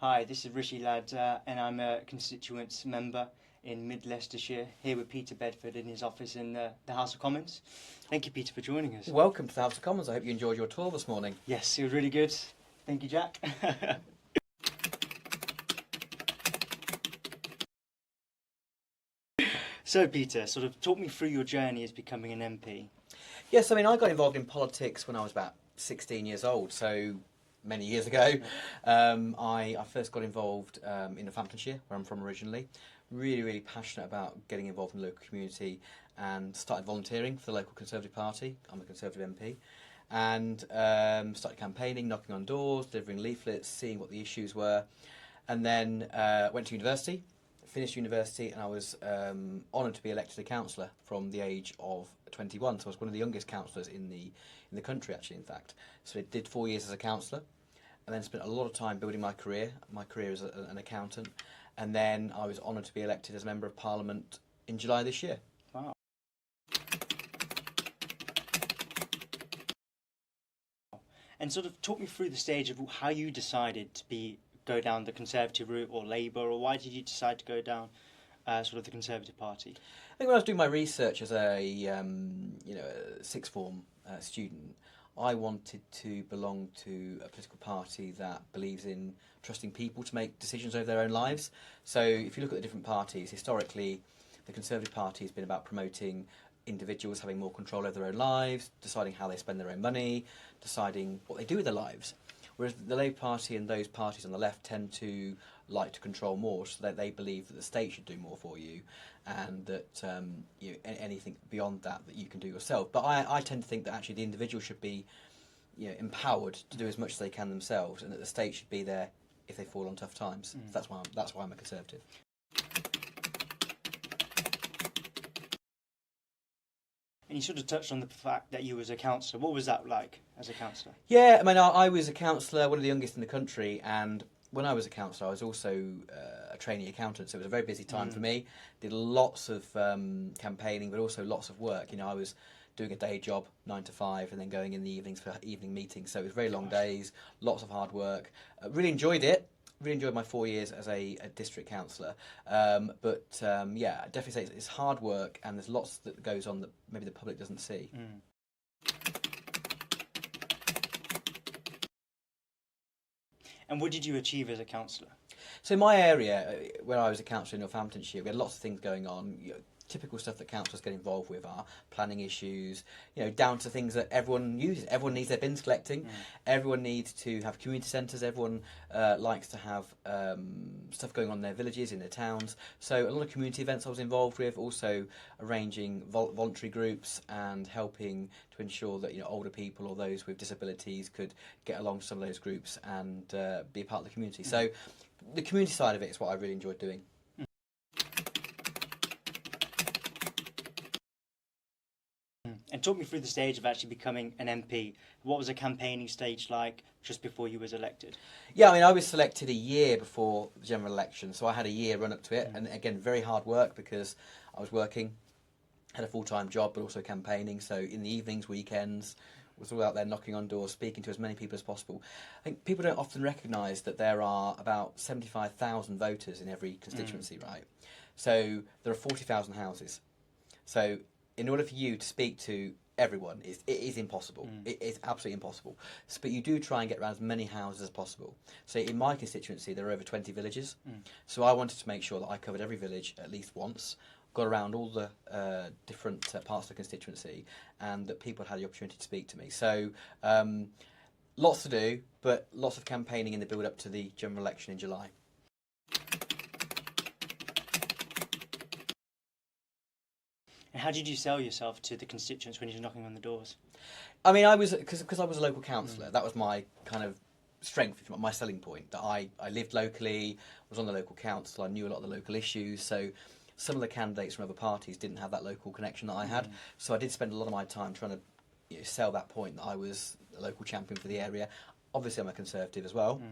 Hi, this is Rishi Lad, and I'm a constituent member in Mid Leicestershire, here with Peter Bedford in his office in the House of Commons. Thank you, Peter, for joining us. Welcome to the House of Commons. I hope you enjoyed your tour this morning. Yes, it was really good. Thank you, Jack. So, Peter, sort of talk me through your journey as becoming an MP. Yes, I got involved in politics when I was about 16 years old, so many years ago. I first got involved in Northamptonshire, where I'm from originally. Really passionate about getting involved in the local community and started volunteering for the local Conservative Party. I'm a Conservative MP. And started campaigning, knocking on doors, delivering leaflets, seeing what the issues were. And then went to university, finished university, and I was honoured to be elected a councillor from the age of 21. So I was one of the youngest councillors in the country, actually, in fact. So I did 4 years as a councillor, and then spent a lot of time building my career as an accountant. And then I was honoured to be elected as a Member of Parliament in July this year. Wow. And sort of talk me through the stage of how you decided to go down the Conservative route or Labour, or why did you decide to go down sort of the Conservative Party? I think when I was doing my research as a sixth form student, I wanted to belong to a political party that believes in trusting people to make decisions over their own lives. So if you look at the different parties, historically, the Conservative Party has been about promoting individuals having more control over their own lives, deciding how they spend their own money, deciding what they do with their lives. Whereas the Labour Party and those parties on the left tend to like to control more, so that they believe that the state should do more for you, and that anything beyond that you can do yourself. But I tend to think that actually the individual should be empowered to do as much as they can themselves, and that the state should be there if they fall on tough times. So that's why I'm a Conservative. And you sort of touched on the fact that you was a councillor. What was that like as a councillor? Yeah, I was a councillor, one of the youngest in the country, and when I was a councillor, I was also a trainee accountant, so it was a very busy time for me. Did lots of campaigning, but also lots of work. I was doing a day job, 9 to 5, and then going in the evenings for evening meetings, so it was very long days, lots of hard work. Really enjoyed it. Really enjoyed my 4 years as a district councillor, but I definitely say it's hard work, and there's lots that goes on that maybe the public doesn't see. And what did you achieve as a councillor? So in my area, where I was a councillor in Northamptonshire, we had lots of things going on. Typical stuff that councillors get involved with are planning issues, down to things that everyone uses. Everyone needs their bins collecting. Everyone needs to have community centres. Everyone likes to have stuff going on in their villages, in their towns. So a lot of community events I was involved with, also arranging voluntary groups and helping to ensure that older people or those with disabilities could get along to some of those groups and be a part of the community. So the community side of it is what I really enjoyed doing. And talk me through the stage of actually becoming an MP. What was the campaigning stage like just before you was elected? Yeah, I was selected a year before the general election, so I had a year run up to it, and again, very hard work because I was working, had a full-time job, but also campaigning, so in the evenings, weekends, was all out there knocking on doors, speaking to as many people as possible. I think people don't often recognise that there are about 75,000 voters in every constituency, right? So there are 40,000 houses. So in order for you to speak to everyone, it is impossible. It is absolutely impossible. But you do try and get around as many houses as possible. So in my constituency, there are over 20 villages. So I wanted to make sure that I covered every village at least once, got around all the different parts of the constituency, and that people had the opportunity to speak to me. So lots to do, but lots of campaigning in the build-up to the general election in July. And how did you sell yourself to the constituents when you were knocking on the doors? I was because I was a local councillor. That was my kind of strength, my selling point. That I lived locally, was on the local council. I knew a lot of the local issues. So some of the candidates from other parties didn't have that local connection that I had. So I did spend a lot of my time trying to sell that point that I was a local champion for the area. Obviously, I'm a Conservative as well,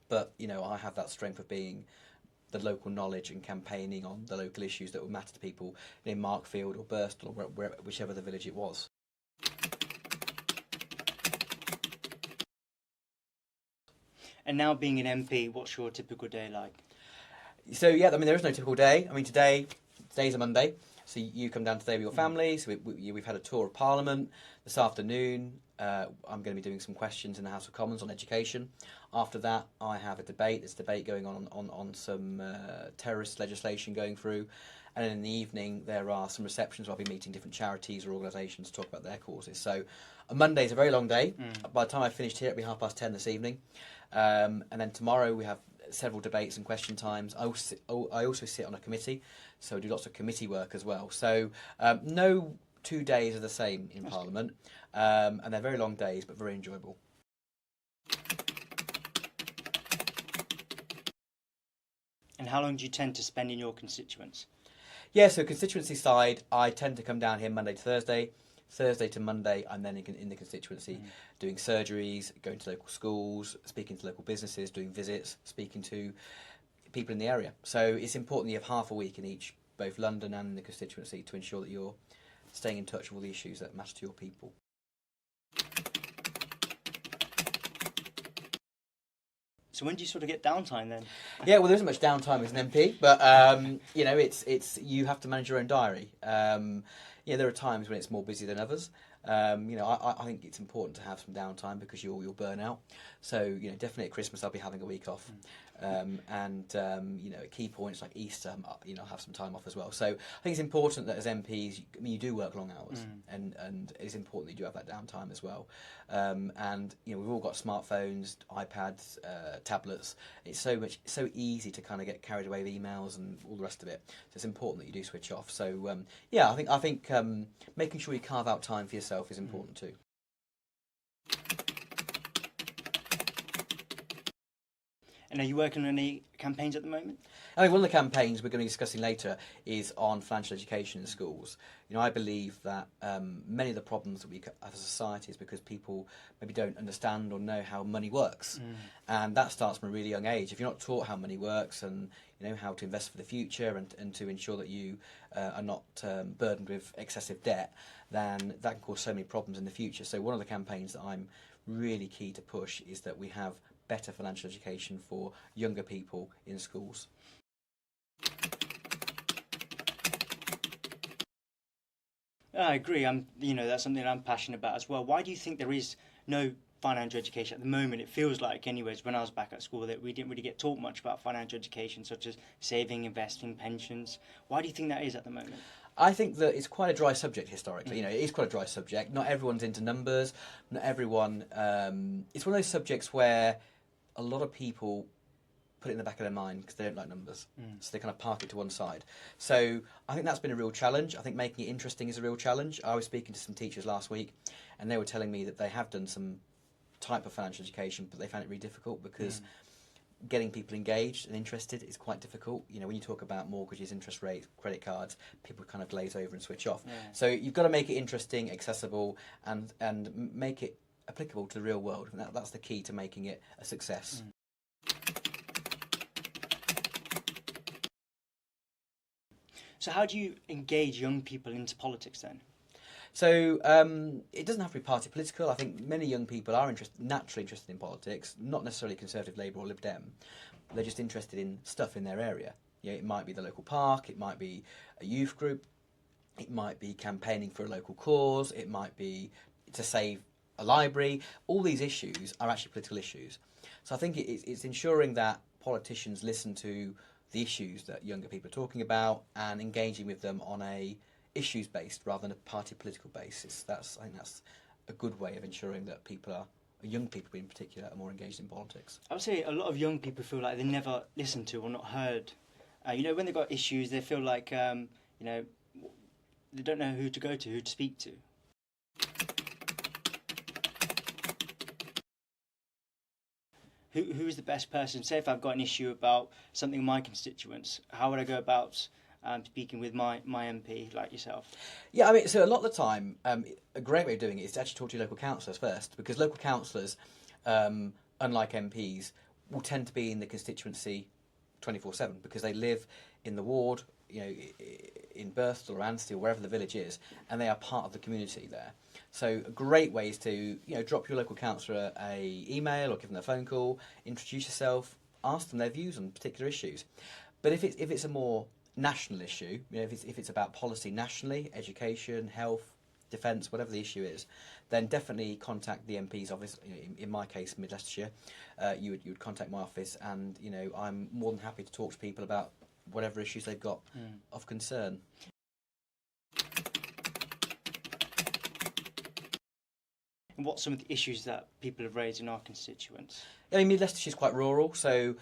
but I have that strength of being the local knowledge and campaigning on the local issues that would matter to people in Markfield or Birstall or whichever the village it was. And now being an MP, what's your typical day like? So yeah, I mean there is no typical day. I mean today's a Monday, so you come down today with your family. So we've had a tour of Parliament this afternoon. I'm going to be doing some questions in the House of Commons on education. After that, I have a debate. There's a debate going on some terrorist legislation going through. And then in the evening, there are some receptions where I'll be meeting different charities or organisations to talk about their causes. So a Monday is a very long day. By the time I finished here, it'll be 10:30 this evening. And then tomorrow we have several debates and question times. I also sit on a committee, so I do lots of committee work as well. So no 2 days are the same in Parliament. And they're very long days, but very enjoyable. And how long do you tend to spend in your constituents? Yeah, so constituency side, I tend to come down here Monday to Thursday. Thursday to Monday, I'm then in the constituency doing surgeries, going to local schools, speaking to local businesses, doing visits, speaking to people in the area. So it's important that you have half a week in each, both London and in the constituency, to ensure that you're staying in touch with all the issues that matter to your people. So when do you sort of get downtime then? Yeah, well, there isn't much downtime as an MP, but it's you have to manage your own diary. There are times when it's more busy than others. I think it's important to have some downtime because you'll burn out. So definitely at Christmas I'll be having a week off, at key points like Easter, I'll have some time off as well. So I think it's important that as MPs, you do work long hours, and it's important that you do have that downtime as well. We've all got smartphones, iPads, tablets. It's so easy to kind of get carried away with emails and all the rest of it. So it's important that you do switch off. So I think making sure you carve out time for yourself is important too. And are you working on any campaigns at the moment? I mean, one of the campaigns we're going to be discussing later is on financial education in schools. I believe that many of the problems that we have as a society is because people maybe don't understand or know how money works. And that starts from a really young age. If you're not taught how money works and how to invest for the future and to ensure that you are not burdened with excessive debt, then that can cause so many problems in the future. So one of the campaigns that I'm really key to push is that we have better financial education for younger people in schools. I agree. That's something that I'm passionate about as well. Why do you think there is no financial education at the moment? It feels like, anyways, when I was back at school, that we didn't really get taught much about financial education, such as saving, investing, pensions. Why do you think that is at the moment? I think that it's quite a dry subject historically. It is quite a dry subject. Not everyone's into numbers. Not everyone. It's one of those subjects where a lot of people put it in the back of their mind because they don't like numbers. So they kind of park it to one side. So I think that's been a real challenge. I think making it interesting is a real challenge. I was speaking to some teachers last week and they were telling me that they have done some type of financial education, but they found it really difficult because getting people engaged and interested is quite difficult. When you talk about mortgages, interest rates, credit cards, people kind of glaze over and switch off. So you've got to make it interesting, accessible, and make it applicable to the real world. And that's the key to making it a success. So how do you engage young people into politics then? So it doesn't have to be party political. I think many young people are naturally interested in politics, not necessarily Conservative, Labour or Lib Dem. They're just interested in stuff in their area. It might be the local park, it might be a youth group, it might be campaigning for a local cause, it might be to save a library. All these issues are actually political issues. So I think it's ensuring that politicians listen to the issues that younger people are talking about and engaging with them on a issues-based rather than a party political basis. I think that's a good way of ensuring that young people in particular, are more engaged in politics. I would say a lot of young people feel like they're never listened to or not heard. When they've got issues, they feel like they don't know who to go to, who to speak to. Who is the best person? Say if I've got an issue about something in my constituents, how would I go about speaking with my MP like yourself? Yeah, I mean, so a lot of the time, a great way of doing it is to actually talk to your local councillors first, because local councillors, unlike MPs, will tend to be in the constituency 24/7 because they live in the ward in Birstall or Anstey or wherever the village is, and they are part of the community there. So a great way is to drop your local councillor a email or give them a phone call, introduce yourself, ask them their views on particular issues. But if it's a more national issue, if it's about policy nationally, education, health, defence, whatever the issue is, then definitely contact the MP's office. In my case, Mid Leicestershire, you would contact my office, and I'm more than happy to talk to people about whatever issues they've got of concern. And what's some of the issues that people have raised in our constituents? I mean, Mid Leicestershire is quite rural, so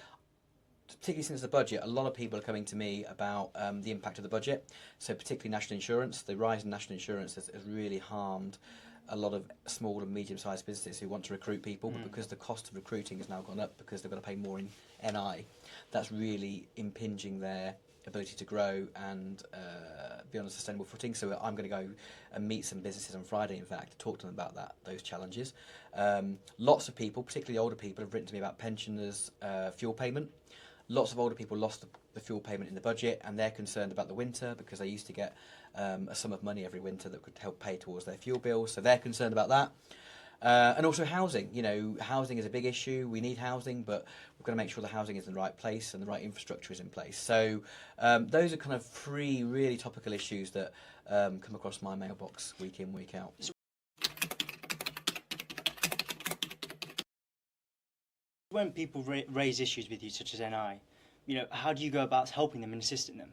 particularly since the budget, a lot of people are coming to me about the impact of the budget. So particularly national insurance, the rise in national insurance has really harmed a lot of small and medium-sized businesses who want to recruit people, but because the cost of recruiting has now gone up because they've got to pay more in NI, that's really impinging their ability to grow and be on a sustainable footing. So I'm going to go and meet some businesses on Friday, in fact, to talk to them about those challenges. Lots of people, particularly older people, have written to me about pensioners' fuel payment. Lots of older people lost the fuel payment in the budget, and they're concerned about the winter because they used to get a sum of money every winter that could help pay towards their fuel bills. So they're concerned about that. And also housing. Housing is a big issue. We need housing, but we've got to make sure the housing is in the right place and the right infrastructure is in place. So those are kind of 3 really topical issues that come across my mailbox week in, week out. When people raise issues with you, such as NI, how do you go about helping them and assisting them?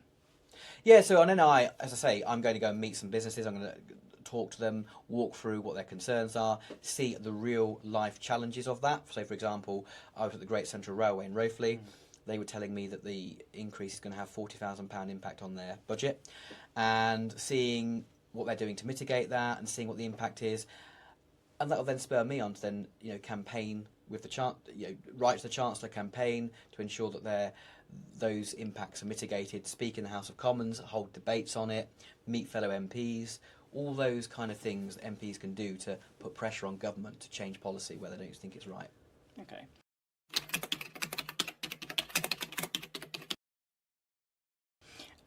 Yeah, so on NI, as I say, I'm going to go and meet some businesses. I'm going to talk to them, walk through what their concerns are, see the real life challenges of that. So, for example, I was at the Great Central Railway in Rothley. They were telling me that the increase is going to have £40,000 impact on their budget, and seeing what they're doing to mitigate that and seeing what the impact is. And that will then spur me on to then, campaign with the write to the Chancellor, campaign to ensure that those impacts are mitigated, speak in the House of Commons, hold debates on it, meet fellow MPs, all those kind of things that MPs can do to put pressure on government to change policy where they don't think it's right. Okay.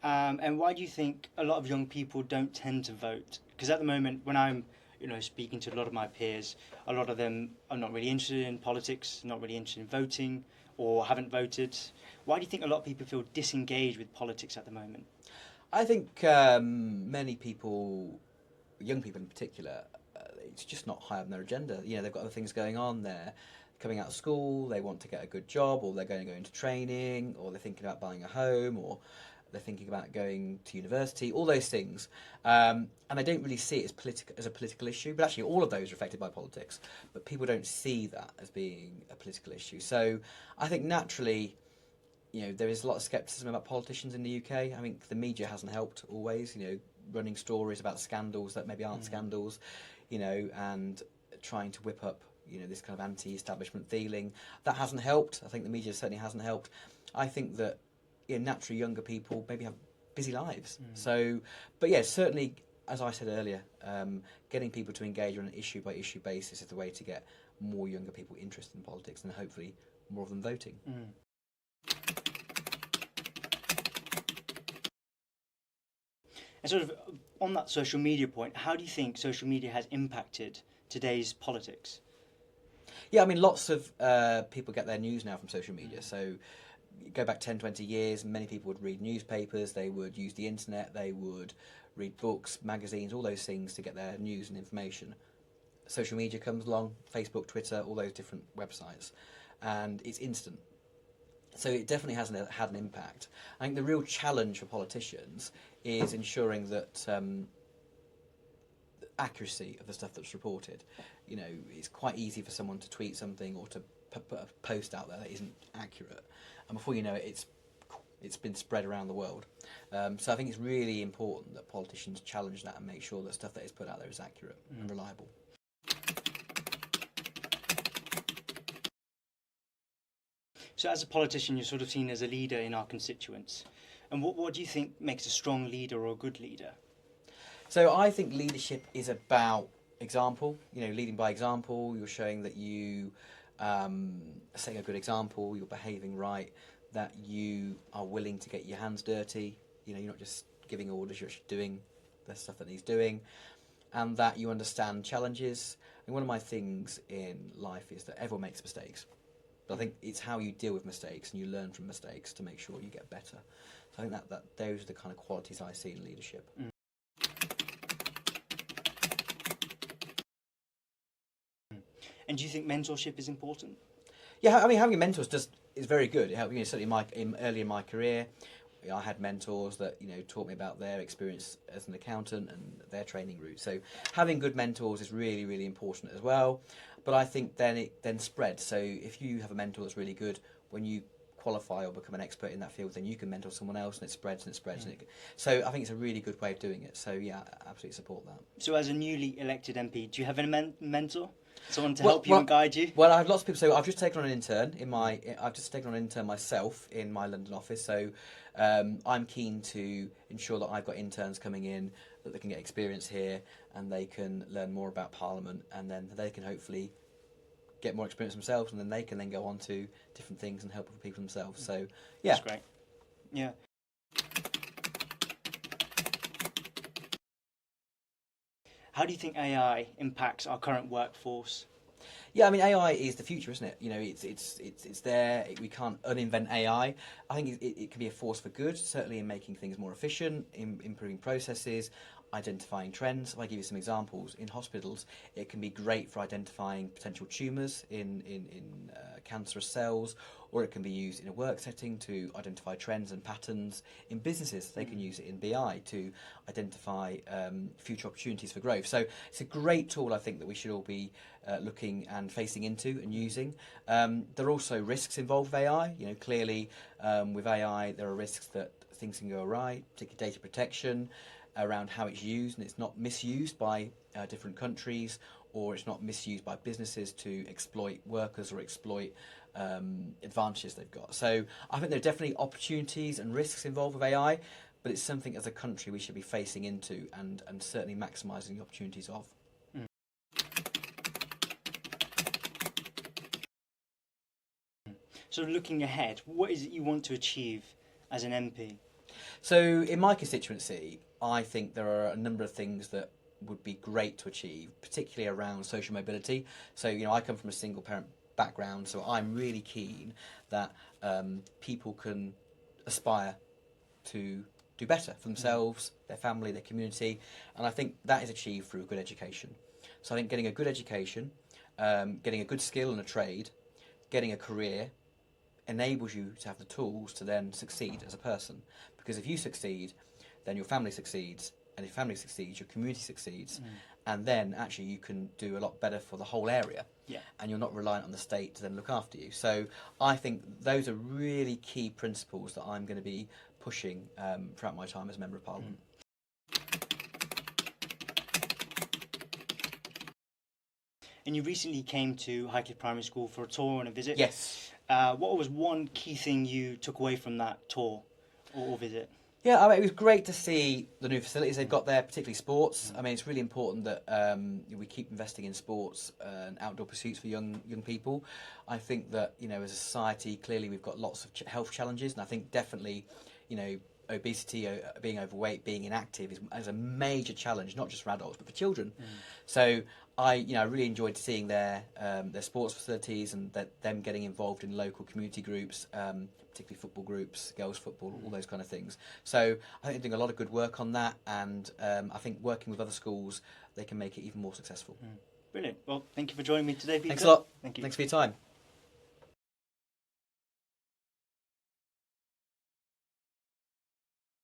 And why do you think a lot of young people don't tend to vote? Because at the moment, when I'm speaking to a lot of my peers, a lot of them are not really interested in politics, not really interested in voting, or haven't voted. Why do you think a lot of people feel disengaged with politics at the moment? I think many people, young people in particular, it's just not high on their agenda. They've got other things going on. They're coming out of school, they want to get a good job, or they're going to go into training, or they're thinking about buying a home, or they're thinking about going to university, all those things. And I don't really see it as a political issue, but actually all of those are affected by politics. But people don't see that as being a political issue. So I think naturally, there is a lot of scepticism about politicians in the UK. I think the media hasn't helped always, running stories about scandals that maybe aren't scandals, and trying to whip up, this kind of anti-establishment feeling. That hasn't helped. I think the media certainly hasn't helped. I think that naturally younger people maybe have busy lives. So, but yeah, certainly, as I said earlier, getting people to engage on an issue-by-issue basis is the way to get more younger people interested in politics and hopefully more of them voting. And sort of on that social media point, how do you think social media has impacted today's politics? Yeah, I mean, lots of people get their news now from social media. So go back 10, 20 years, many people would read newspapers, they would use the internet, they would read books, magazines, all those things to get their news and information. Social media comes along, Facebook, Twitter, all those different websites, and it's instant. So it definitely has had an impact. I think the real challenge for politicians is ensuring that accuracy of the stuff that's reported. It's quite easy for someone to tweet something or to put a post out there that isn't accurate, and before you know it, it's been spread around the world. So I think it's really important that politicians challenge that and make sure that stuff that is put out there is accurate and reliable. So as a politician, you're sort of seen as a leader in our constituents. And what do you think makes a strong leader or a good leader? So I think leadership is about example, leading by example. You're showing that you setting a good example, you're behaving right, that you are willing to get your hands dirty, you're not just giving orders, you're actually doing the stuff that he's doing, and that you understand challenges. And one of my things in life is that everyone makes mistakes, but I think it's how you deal with mistakes and you learn from mistakes to make sure you get better. So I think that those are the kind of qualities I see in leadership. And do you think mentorship is important? Yeah, I mean, having mentors is very good. It helped, certainly early in my career, I had mentors that taught me about their experience as an accountant and their training route. So having good mentors is really, really important as well. But I think then it spreads. So if you have a mentor that's really good, when you qualify or become an expert in that field, then you can mentor someone else, and it spreads and it spreads. So I think it's a really good way of doing it. So yeah, I absolutely support that. So as a newly elected MP, do you have a mentor? Someone to help you and guide you? Well, I have lots of people. So I've just taken on an intern myself in my London office. So I'm keen to ensure that I've got interns coming in, that they can get experience here and they can learn more about Parliament, and then they can hopefully get more experience themselves, and then they can then go on to different things and help other people themselves. So yeah, that's great. Yeah. How do you think AI impacts our current workforce? Yeah, I mean, AI is the future, isn't it? It's there. We can't uninvent AI. I think it can be a force for good, certainly in making things more efficient, in improving processes, identifying trends. If I give you some examples, in hospitals, it can be great for identifying potential tumours in cancerous cells, or it can be used in a work setting to identify trends and patterns. In businesses, they can use it in BI to identify future opportunities for growth. So it's a great tool, I think, that we should all be looking and facing into and using. There are also risks involved with AI. Clearly, with AI, there are risks that things can go awry, particularly data protection, around how it's used, and it's not misused by different countries, or it's not misused by businesses to exploit workers or exploit advantages they've got. So I think there are definitely opportunities and risks involved with AI, but it's something as a country we should be facing into and certainly maximising the opportunities of. So looking ahead, what is it you want to achieve as an MP? So in my constituency, I think there are a number of things that would be great to achieve, particularly around social mobility. So, I come from a single parent background, so I'm really keen that people can aspire to do better for themselves, their family, their community, and I think that is achieved through good education. So I think getting a good education, getting a good skill and a trade, getting a career, enables you to have the tools to then succeed as a person. Because if you succeed, then your family succeeds, and if your family succeeds, your community succeeds, and then actually you can do a lot better for the whole area. Yeah. And you're not reliant on the state to then look after you. So I think those are really key principles that I'm going to be pushing throughout my time as Member of Parliament. And you recently came to Highcliffe Primary School for a tour and a visit. Yes. What was one key thing you took away from that tour or visit? Yeah, I mean, it was great to see the new facilities they've got there, particularly sports. I mean, it's really important that we keep investing in sports and outdoor pursuits for young people. I think that, as a society, clearly we've got lots of health challenges, and I think definitely, obesity, being overweight, being inactive is a major challenge, not just for adults, but for children. So I really enjoyed seeing their sports facilities and them getting involved in local community groups, particularly football groups, girls' football, all those kind of things. So I think they're doing a lot of good work on that, and I think working with other schools, they can make it even more successful. Brilliant. Well, thank you for joining me today, Peter. Thanks a lot. Thank you. Thanks for your time.